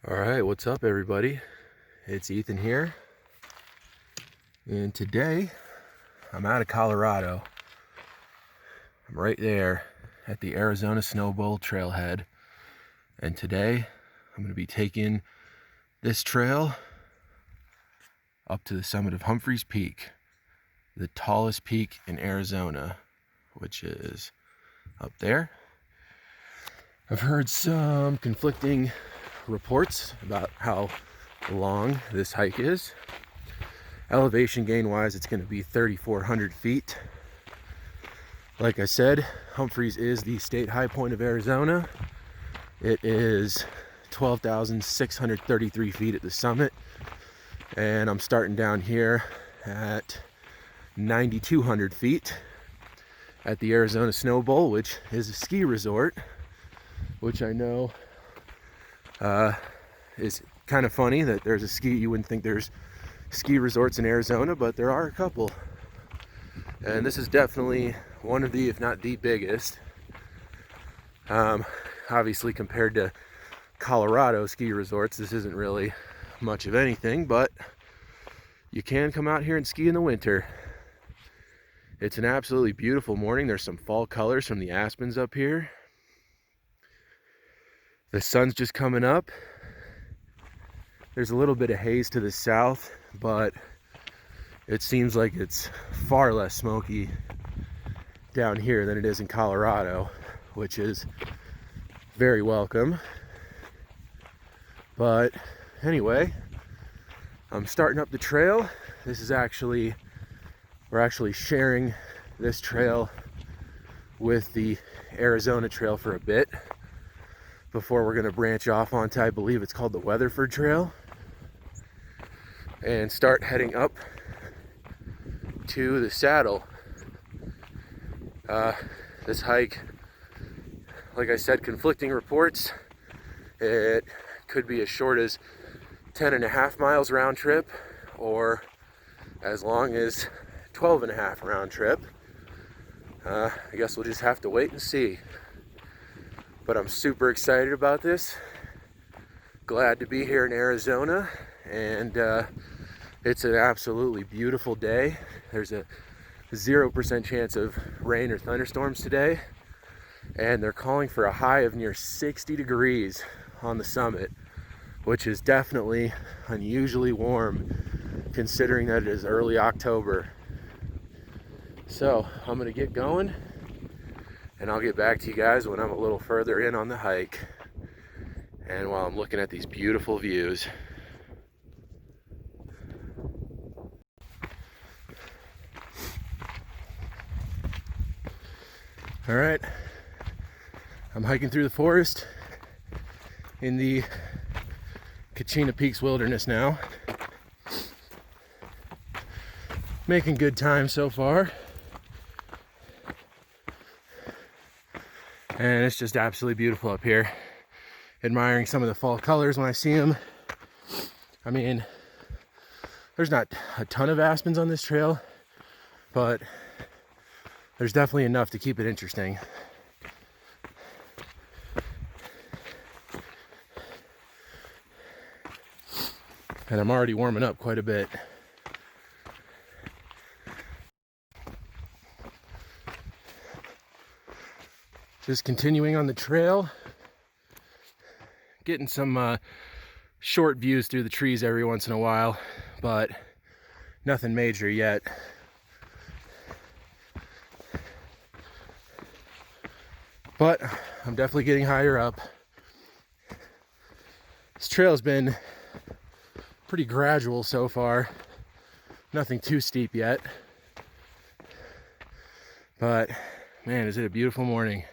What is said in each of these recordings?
All right, what's up everybody? It's Ethan here. And today I'm out of Colorado. I'm right there at the Arizona Snowbowl Trailhead. And today I'm going to be taking this trail up to the summit of Humphreys Peak, the tallest peak in Arizona, which is up there. I've heard some conflicting reports about how long this hike is. Elevation gain wise, it's going to be 3,400 feet. Like I said, Humphreys is the state high point of Arizona. It is 12,633 feet at the summit, and I'm starting down here at 9,200 feet at the Arizona Snowbowl, which is a ski resort, which I know is kind of funny that there's a ski, you wouldn't think there's ski resorts in Arizona, but there are a couple. And this is definitely one of the, if not the biggest. Obviously compared to Colorado ski resorts, this isn't really much of anything, but you can come out here and ski in the winter. It's an absolutely beautiful morning. There's some fall colors from the aspens up here. The sun's just coming up. There's a little bit of haze to the south, but it seems like it's far less smoky down here than it is in Colorado, which is very welcome. But anyway, I'm starting up the trail. We're actually sharing this trail with the Arizona Trail for a bit before we're going to branch off onto, I believe it's called the Weatherford Trail, and start heading up to the saddle. This hike, like I said, conflicting reports. It could be as short as 10.5 miles round trip, or as long as 12.5 round trip. I guess we'll just have to wait and see. But I'm super excited about this. Glad to be here in Arizona, and it's an absolutely beautiful day. There's a 0% chance of rain or thunderstorms today, and they're calling for a high of near 60 degrees on the summit, which is definitely unusually warm considering that it is early October. So I'm gonna get going, and I'll get back to you guys when I'm a little further in on the hike and while I'm looking at these beautiful views. All right, I'm hiking through the forest in the Kachina Peaks Wilderness now. Making good time so far. And it's just absolutely beautiful up here. Admiring some of the fall colors when I see them. I mean, there's not a ton of aspens on this trail, but there's definitely enough to keep it interesting. And I'm already warming up quite a bit. Just continuing on the trail, getting some short views through the trees every once in a while, but nothing major yet. But I'm definitely getting higher up. This trail has been pretty gradual so far. Nothing too steep yet. But man, is it a beautiful morning.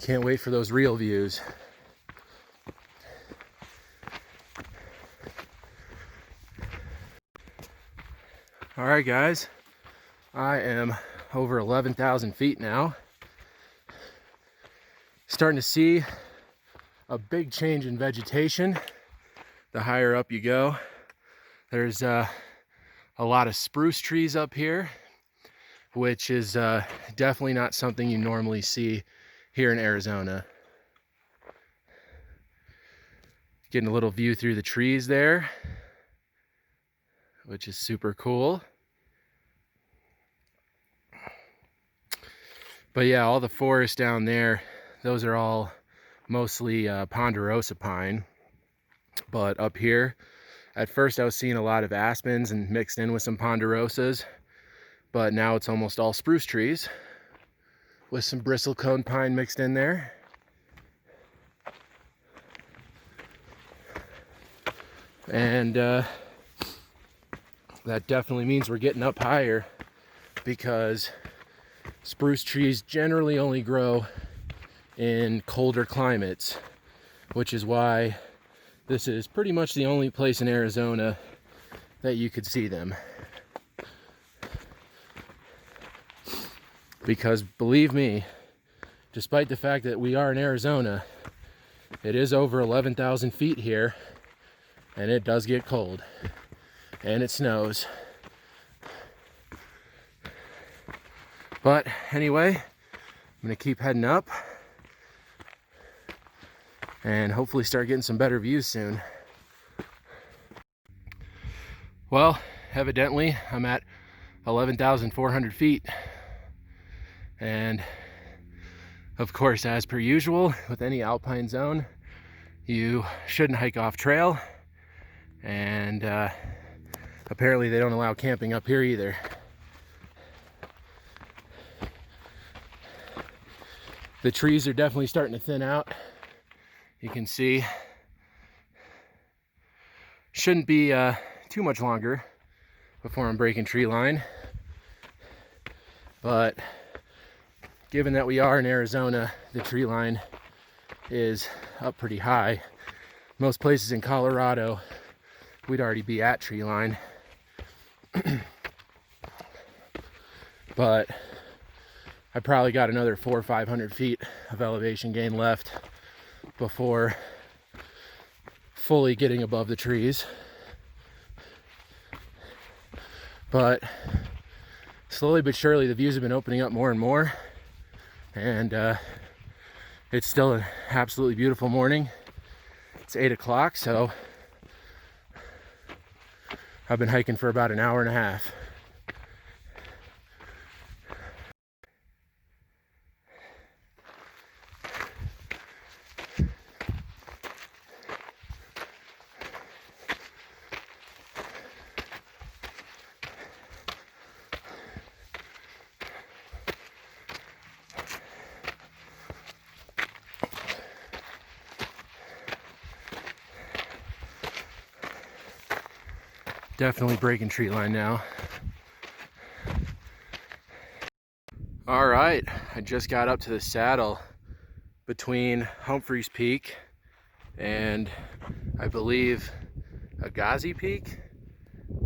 Can't wait for those real views. All right, guys, I am over 11,000 feet now. Starting to see a big change in vegetation the higher up you go. There's a lot of spruce trees up here. which is definitely not something you normally see here in Arizona. Getting a little view through the trees there, which is super cool. But yeah, all the forest down there, those are all mostly ponderosa pine. But up here, at first I was seeing a lot of aspens and mixed in with some ponderosas, but now it's almost all spruce trees with some bristlecone pine mixed in there. And that definitely means we're getting up higher, because spruce trees generally only grow in colder climates, which is why this is pretty much the only place in Arizona that you could see them. Because believe me, despite the fact that we are in Arizona, it is over 11,000 feet here, and it does get cold, and it snows. But anyway, I'm gonna keep heading up and hopefully start getting some better views soon. Well, evidently I'm at 11,400 feet. And of course, as per usual, with any alpine zone, you shouldn't hike off trail. And apparently they don't allow camping up here either. The trees are definitely starting to thin out. You can see. Shouldn't be too much longer before I'm breaking tree line. But given that we are in Arizona, the tree line is up pretty high. Most places in Colorado, we'd already be at tree line. But I probably got another 400 or 500 feet of elevation gain left before fully getting above the trees. But slowly but surely the views have been opening up more and more, and it's still an absolutely beautiful morning. It's 8 o'clock, so I've been hiking for about an hour and a half. Definitely breaking tree line now. All right, I just got up to the saddle between Humphreys Peak and I believe Agassiz Peak.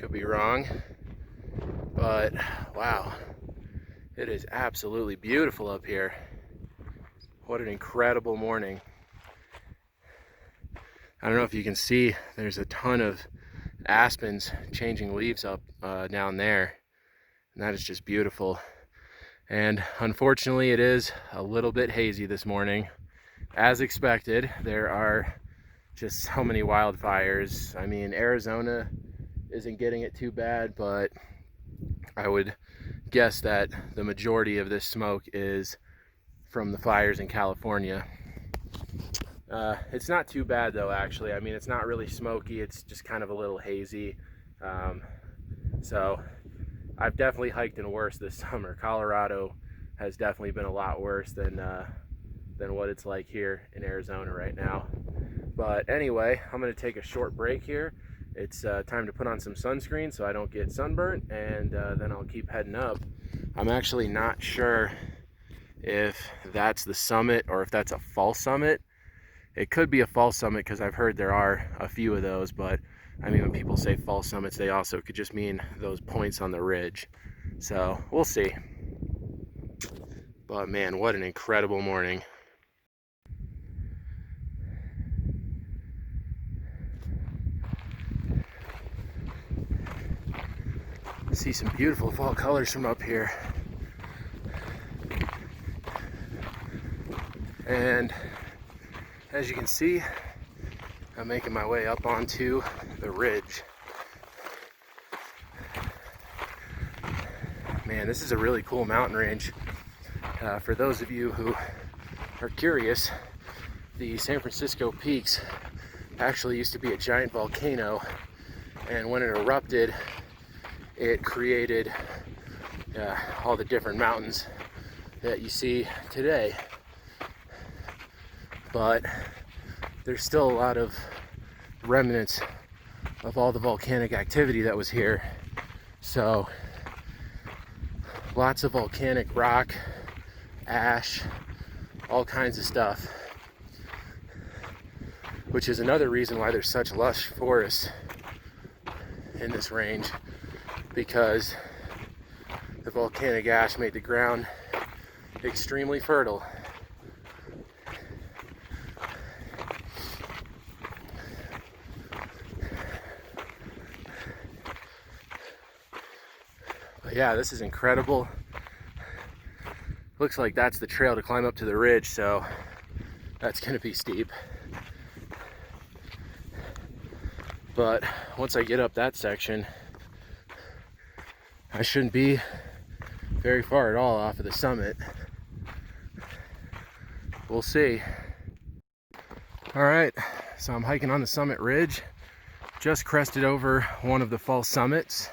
Could be wrong, but wow, it is absolutely beautiful up here. What an incredible morning. I don't know if you can see, there's a ton of aspens changing leaves up down there, and that is just beautiful. And unfortunately it is a little bit hazy this morning. As expected, there are just so many wildfires. I mean, Arizona isn't getting it too bad, but I would guess that the majority of this smoke is from the fires in California. It's not too bad though, actually. I mean, it's not really smoky, it's just kind of a little hazy. So I've definitely hiked in worse this summer. Colorado has definitely been a lot worse than what it's like here in Arizona right now. But anyway, I'm gonna take a short break here. It's time to put on some sunscreen so I don't get sunburnt, and then I'll keep heading up. I'm actually not sure if that's the summit or if that's a false summit. It could be a false summit because I've heard there are a few of those, but I mean, when people say false summits, they also could just mean those points on the ridge. So we'll see. But man, what an incredible morning. See some beautiful fall colors from up here. And as you can see, I'm making my way up onto the ridge. Man, this is a really cool mountain range. For those of you who are curious, the San Francisco Peaks actually used to be a giant volcano, and when it erupted, it created all the different mountains that you see today. But there's still a lot of remnants of all the volcanic activity that was here. So lots of volcanic rock, ash, all kinds of stuff, which is another reason why there's such lush forests in this range, because the volcanic ash made the ground extremely fertile. But yeah, this is incredible. Looks like that's the trail to climb up to the ridge, so that's gonna be steep. But once I get up that section, I shouldn't be very far at all off of the summit. We'll see. All right, so I'm hiking on the summit ridge. Just crested over one of the false summits.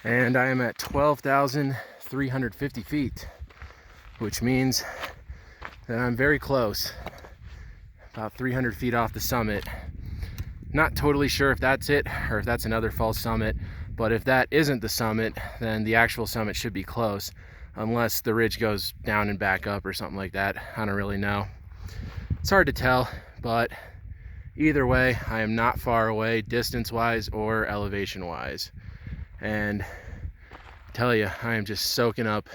And I am at 12,350 feet, which means that I'm very close, about 300 feet off the summit. Not totally sure if that's it or if that's another false summit, but if that isn't the summit, then the actual summit should be close, unless the ridge goes down and back up or something like that. I don't really know. It's hard to tell, but either way, I am not far away distance-wise or elevation-wise. And I tell you, I am just soaking up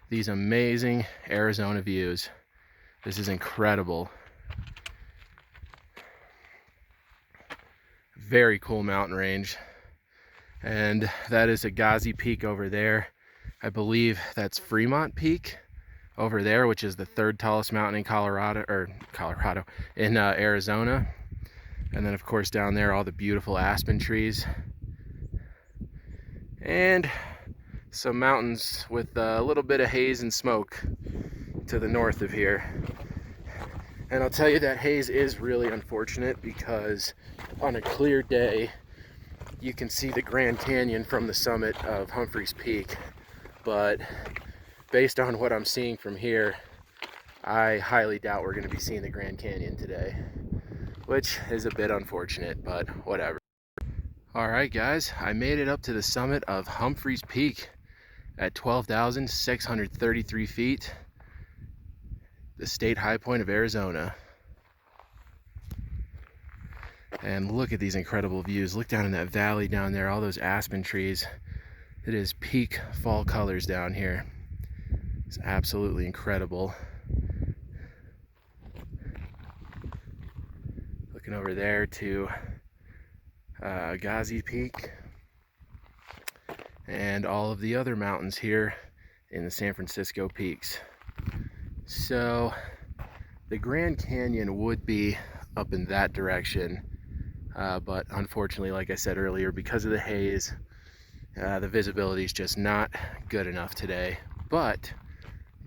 these amazing Arizona views. This is incredible. Very cool mountain range. And that is Agassiz Peak over there. I believe that's Fremont Peak over there, which is the third tallest mountain in Arizona. And then of course down there, all the beautiful aspen trees. And some mountains with a little bit of haze and smoke to the north of here. And I'll tell you, that haze is really unfortunate, because on a clear day you can see the Grand Canyon from the summit of Humphreys Peak, but based on what I'm seeing from here, I highly doubt we're going to be seeing the Grand Canyon today, which is a bit unfortunate, but whatever. Alright guys, I made it up to the summit of Humphreys Peak at 12,633 feet, the state high point of Arizona. And look at these incredible views. Look down in that valley down there, all those aspen trees. It is peak fall colors down here. It's absolutely incredible. Looking over there to Agassiz Peak and all of the other mountains here in the San Francisco Peaks. So the Grand Canyon would be up in that direction, but unfortunately, like I said earlier, because of the haze, the visibility is just not good enough today. But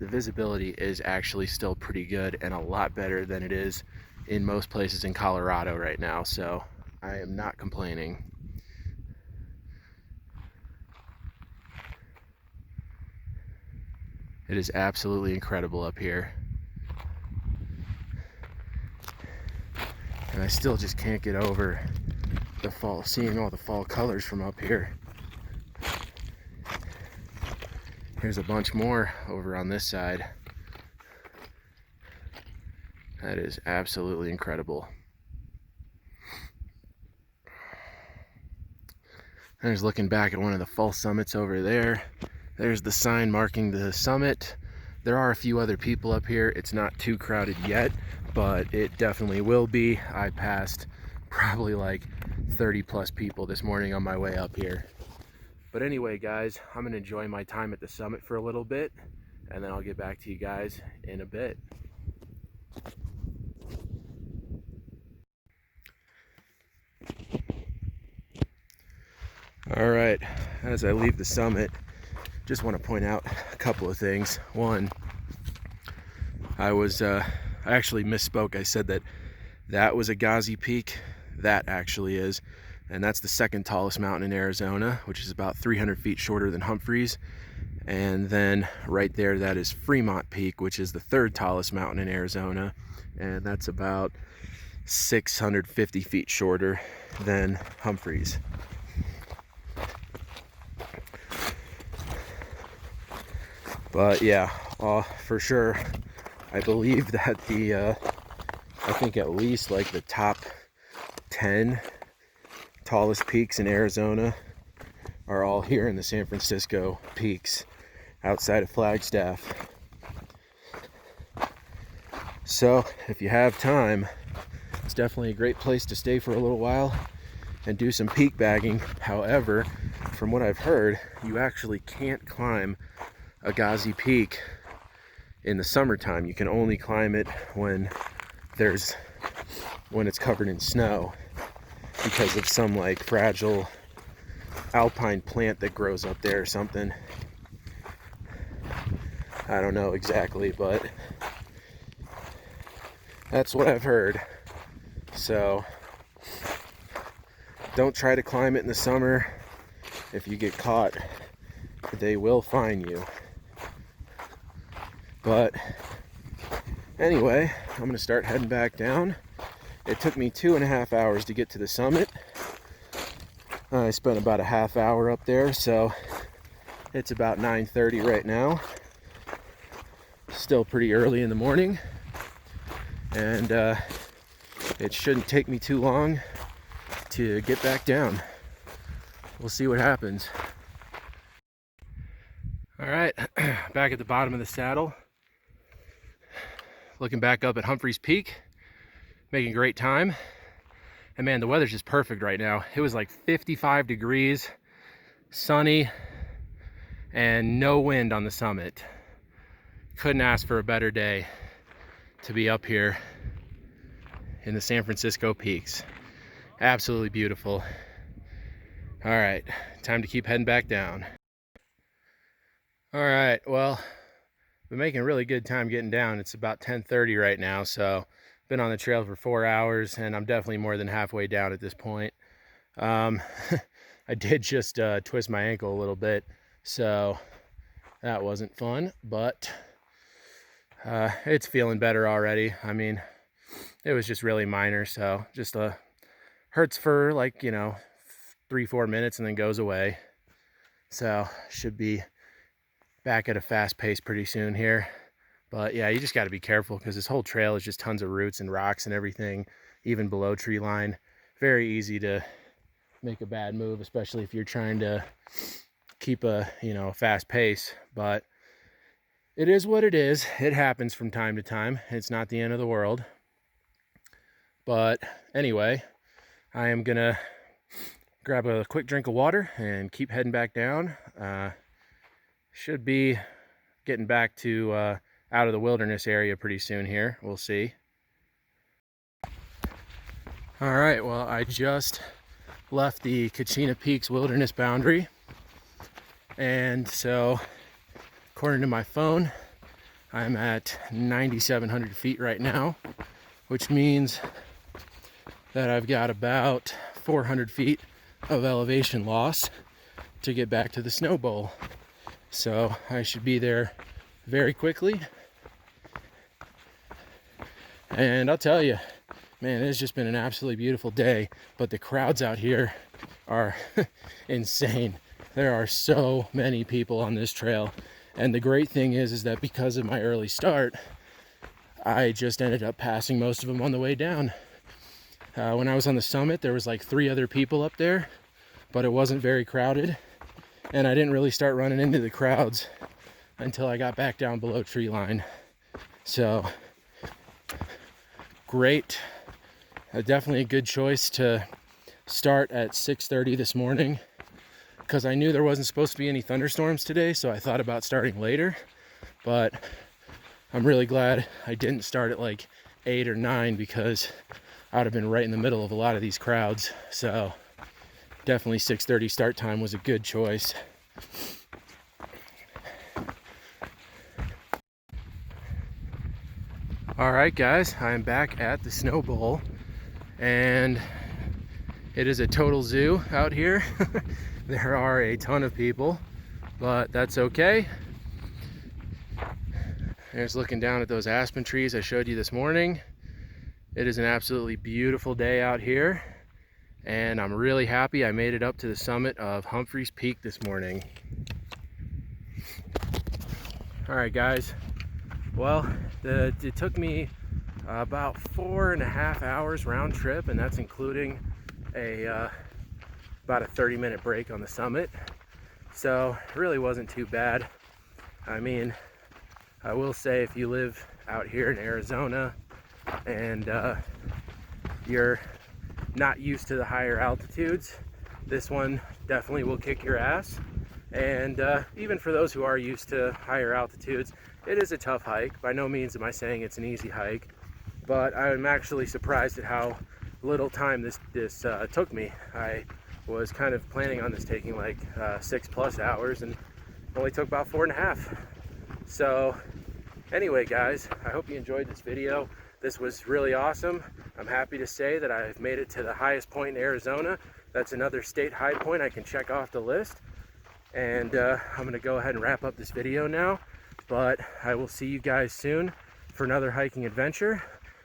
the visibility is actually still pretty good, and a lot better than it is in most places in Colorado right now, so I am not complaining. It is absolutely incredible up here. And I still just can't get over the fall, seeing all the fall colors from up here. Here's a bunch more over on this side. That is absolutely incredible. There's looking back at one of the false summits over there. There's the sign marking the summit. There are a few other people up here. It's not too crowded yet, but it definitely will be. I passed probably like 30 plus people this morning on my way up here. But anyway, guys, I'm gonna enjoy my time at the summit for a little bit, and then I'll get back to you guys in a bit. All right, as I leave the summit, just want to point out a couple of things. One, I actually misspoke. I said that was a Ghazi Peak. That actually is, and that's the second tallest mountain in Arizona, which is about 300 feet shorter than Humphreys. And then right there, that is Fremont Peak, which is the third tallest mountain in Arizona, and that's about 650 feet shorter than Humphreys. But yeah, for sure, I believe that I think at least like the top 10 tallest peaks in Arizona are all here in the San Francisco peaks outside of Flagstaff. So if you have time, it's definitely a great place to stay for a little while and do some peak bagging. However, from what I've heard, you actually can't climb a Ghazi Peak in the summertime. You can only climb it when it's covered in snow, because of some like fragile alpine plant that grows up there or something. I don't know exactly, but that's what I've heard. So don't try to climb it in the summer. If you get caught, they will fine you. But anyway, I'm gonna start heading back down. It took me 2.5 hours to get to the summit. I spent about a half hour up there, so it's about 9:30 right now. Still pretty early in the morning, and it shouldn't take me too long to get back down. We'll see what happens. All right, back at the bottom of the saddle. Looking back up at Humphreys Peak, making great time. And man, the weather's just perfect right now. It was like 55 degrees, sunny, and no wind on the summit. Couldn't ask for a better day to be up here in the San Francisco peaks. Absolutely beautiful. All right, time to keep heading back down. All right, well, been making really good time getting down. It's about 10:30 right now, so been on the trail for 4 hours, and I'm definitely more than halfway down at this point. I did just twist my ankle a little bit, so that wasn't fun, but it's feeling better already. I mean, it was just really minor, so just hurts for like, 3-4 minutes and then goes away. So should be back at a fast pace pretty soon here. But yeah, you just got to be careful because this whole trail is just tons of roots and rocks and everything, even below tree line. Very easy to make a bad move, especially if you're trying to keep a fast pace. But it is what it is. It happens from time to time. It's not the end of the world. But anyway, I am gonna grab a quick drink of water and keep heading back down. Should be getting back to out of the wilderness area pretty soon here. We'll see. All right, well, I just left the Kachina Peaks wilderness boundary, and so according to my phone, I'm at 9,700 feet right now, which means that I've got about 400 feet of elevation loss to get back to the Snowbowl. So I should be there very quickly. And I'll tell you, man, it's just been an absolutely beautiful day, but the crowds out here are insane. There are so many people on this trail. And the great thing is that because of my early start, I just ended up passing most of them on the way down. When I was on the summit, there was like 3 other people up there, but it wasn't very crowded. And I didn't really start running into the crowds until I got back down below tree line. So great. Definitely a good choice to start at 6:30 this morning, because I knew there wasn't supposed to be any thunderstorms today, so I thought about starting later. but I'm really glad I didn't start at like 8 or 9 because I would have been right in the middle of a lot of these crowds. So definitely 6:30 start time was a good choice. All right, guys, I'm back at the Snowbowl, and it is a total zoo out here. There are a ton of people, but that's okay. There's looking down at those aspen trees I showed you this morning. It is an absolutely beautiful day out here, and I'm really happy I made it up to the summit of Humphreys Peak this morning. All right, guys. Well, it took me about 4.5 hours round trip, and that's including about a 30-minute break on the summit. So it really wasn't too bad. I mean, I will say if you live out here in Arizona and you're not used to the higher altitudes, this one definitely will kick your ass. And even for those who are used to higher altitudes, it is a tough hike. By no means am I saying it's an easy hike, but I'm actually surprised at how little time this took me. I was kind of planning on this taking like 6+ hours, and only took about 4.5. So anyway, guys, I hope you enjoyed this video. This was really awesome. I'm happy to say that I've made it to the highest point in Arizona. That's another state high point I can check off the list. And I'm gonna go ahead and wrap up this video now, but I will see you guys soon for another hiking adventure.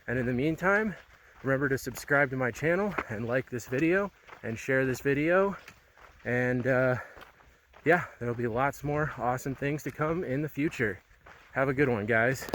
And in the meantime, remember to subscribe to my channel and like this video and share this video. And yeah, there'll be lots more awesome things to come in the future. Have a good one, guys.